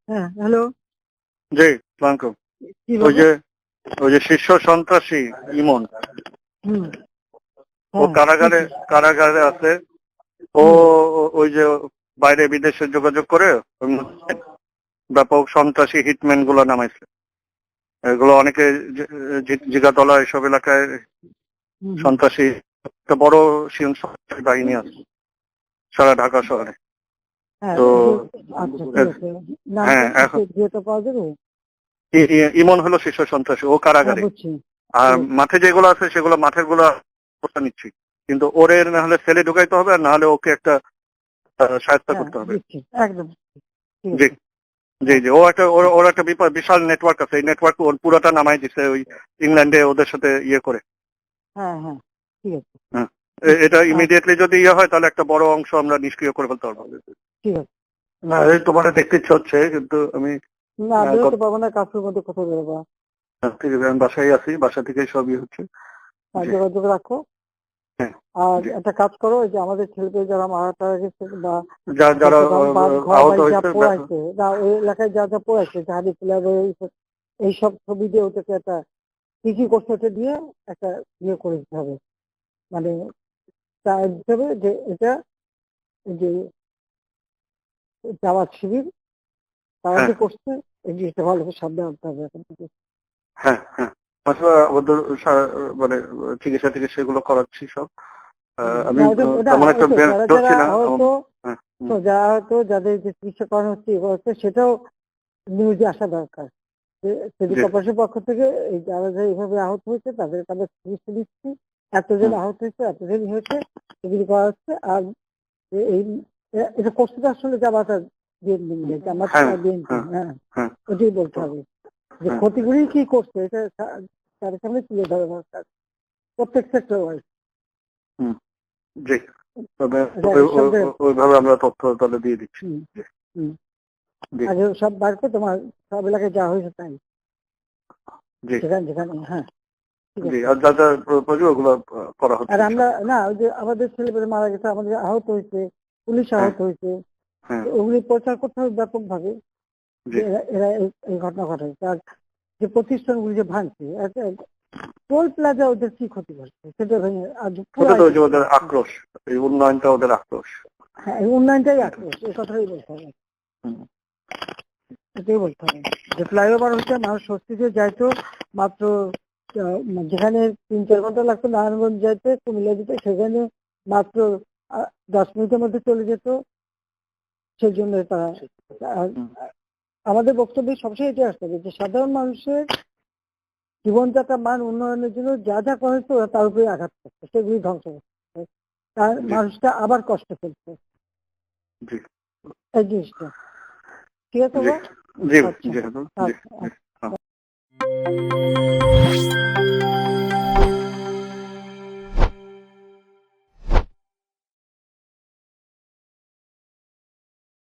হ্যাঁ, হ্যালো। জি, সালামকুম। কি ওই বলবো? যে ওই যে শীর্ষ সন্ত্রাসী ইমন, হুম, ও হ্যাঁ, কারাগারে কারাগারে আছে। ও ওই যে বাইরে বিদেশে যোগাযোগ করে ওর মধ্যে ব্যাপক সন্ত্রাসী হিটম্যান গুলো নামাইছে। এগুলো অনেকে জিগাতলা এসব এলাকায় হুম, সন্ত্রাসী একটা বড় সন্ত্রাসী বাহিনী আছে সারা ঢাকা শহরে। হ্যাঁ, তো আচ্ছা ঠিক আছে। নামটা হ্যাঁ, এখন যেটা পাওয়া যাবে? ইমন হলো শীর্ষ সন্ত্রাসী, ও হ্যাঁ, কারাগারে। বুঝছি। আর ঠিক আছে। মাঠে যেগুলো আছে সেগুলো মাঠের গুলো নিচ্ছি, কিন্তু ওরে না হলে সেলে ঢুকাইতে হবে, আর না হলে ওকে একটা সাহায্য হ্যাঁ, করতে হবে। দিচ্ছি একদম। ঠিক জি আছে। জি হ্যাঁ, জি, ও একটা ওর একটা বিশাল নেটওয়ার্ক আছে। এই নেটওয়ার্ক ওর পুরোটা নামাই দিছে ওই ইংল্যান্ডে ওদের সাথে ইয়ে করে। হ্যাঁ, হ্যাঁ, ঠিক আছে। হ্যাঁ, দিচ্ছি। এটা ইমিডিয়েটলি যদি ইয়ে হয় তাহলে একটা বড় অংশ আমরা নিষ্ক্রিয় করে ফেলতে পারবো। ঠিক আছে। না, এই তোমার দেখতে ইচ্ছে হচ্ছে, কিন্তু আমি না, বেরোতে পারবো না, কাজের মধ্যে কোথাও বেরোবো? ঠিক আছে, আমি বাসায় আছি, বাসা থেকেই সবই হচ্ছে। জি যোগাযোগ রাখো। হ্যাঁ, আর জি। একটা কাজ করো, ওই যে আমাদের ছেলেপেলে যারা মারা টারা গেছে বা যারা ঘর আহত বাড়ি যা হয়েছে, পোড়াইছে, না ওই এলাকায় যা যা পোড়াইছে, হাড়ি পিলার এইসব ছবি দিয়ে ওটাকে একটা কি কি করছে ওটা দিয়ে একটা ইয়ে করে দিতে হবে। মানে তার দিতে হবে যে এটা এই যে জামাত শিবির তারা হ্যাঁ যে করছে, এই জিনিসটা ভালো করে সামনে আনতে হবে এখন থেকে। হ্যাঁ হ্যাঁ, আসলে ওদের মানে চিকিৎসা টিকিৎসা এগুলো করাচ্ছি সব। আমি না, ওটা তেমন একটা ওই তো বের যারা যারা হচ্ছি না। আহত, হ্যাঁ, তো যারা আহত যাদের যে চিকিৎসা করানো হচ্ছে এগুলো হচ্ছে, সেটাও নিউজে আসা দরকার। সিভিক জি কর্পোরেশনের পক্ষ থেকে এই যারা যারা এইভাবে আহত হয়েছে তাদের তাদের চিকিৎসা দিচ্ছি, এতজন আহত হয়েছে, এতজন হয়েছে, এগুলি করা হচ্ছে। আর এই এটা করছে তো আসলে জামাত আর বিএনপি মিলে, জামাত হ্যাঁ আর বিএনপি। হ্যাঁ হ্যাঁ, হ্যাঁ, ওটাই বলতে হবে যে হ্যাঁ ক্ষতিগুলি কি করছে, এটা তাদের সামনে তুলে ধরা দরকার প্রত্যেক সেক্টর ওয়াইজ। হুম, জি, তবে সব ওইভাবে আমরা তথ্য তাহলে দিয়ে দিচ্ছি। জি আগে সব বার করে তোমার সব এলাকায় যা হয়েছে তাই, জি যেখানে যেখানে। হ্যাঁ, ঠিক জি, আছে। আর যা যা প্রয়োজন ওগুলো করা হচ্ছে আর আমরা ইনশাআল্লাহ। না, ওই যে আমাদের ছেলেপেলে মারা গেছে, আমাদের আহত হয়েছে, পুলিশ হ্যাঁ আহত হয়েছে, হ্যাঁ, ওগুলি প্রচার করতে হবে ব্যাপক ভাবে জি, যে এরা এরা এই ঘটনা ঘটায়। তার যে প্রতিষ্ঠানগুলি যে ভাঙছে, টোল প্লাজা ওদের কি ক্ষতি করছে সেটা ভেঙে আজ ওটা পুরাই তো ওই যে দিচ্ছে। ওদের আক্রোশ, এই উন্নয়নটা ওদের আক্রোশ। হ্যাঁ, এই উন্নয়নটাই আক্রোশ, এই কথাই বলতে হবে। হুম, এটাই বলতে হবে যে ফ্লাইওভার হচ্ছে মানুষ স্বস্তিতে যাইতো মাত্র যেখানে 3-4 ঘন্টা লাগতো নারায়ণগঞ্জ যাইতে, কুমিল্লা যেতে, সেখানে মাত্র 10 মিনিটের মধ্যে চলে যেত। সেই জন্য তারা আর হুম, আমাদের বক্তব্য সবসময় এটাই আসতে হবে যে সাধারণ মানুষের জীবনযাত্রা মান উন্নয়নের জন্য যা যা করা হচ্ছে ওরা তার উপরে আঘাত করছে, সেগুলি ধ্বংস করছে, তার জি মানুষটা আবার কষ্ট ফেলছে জি এই জিনিসটা। ঠিক আছে জি বাবা? জি আচ্ছা, জি জি, আচ্ছা, জি, আচ্ছা। হ্যাঁ।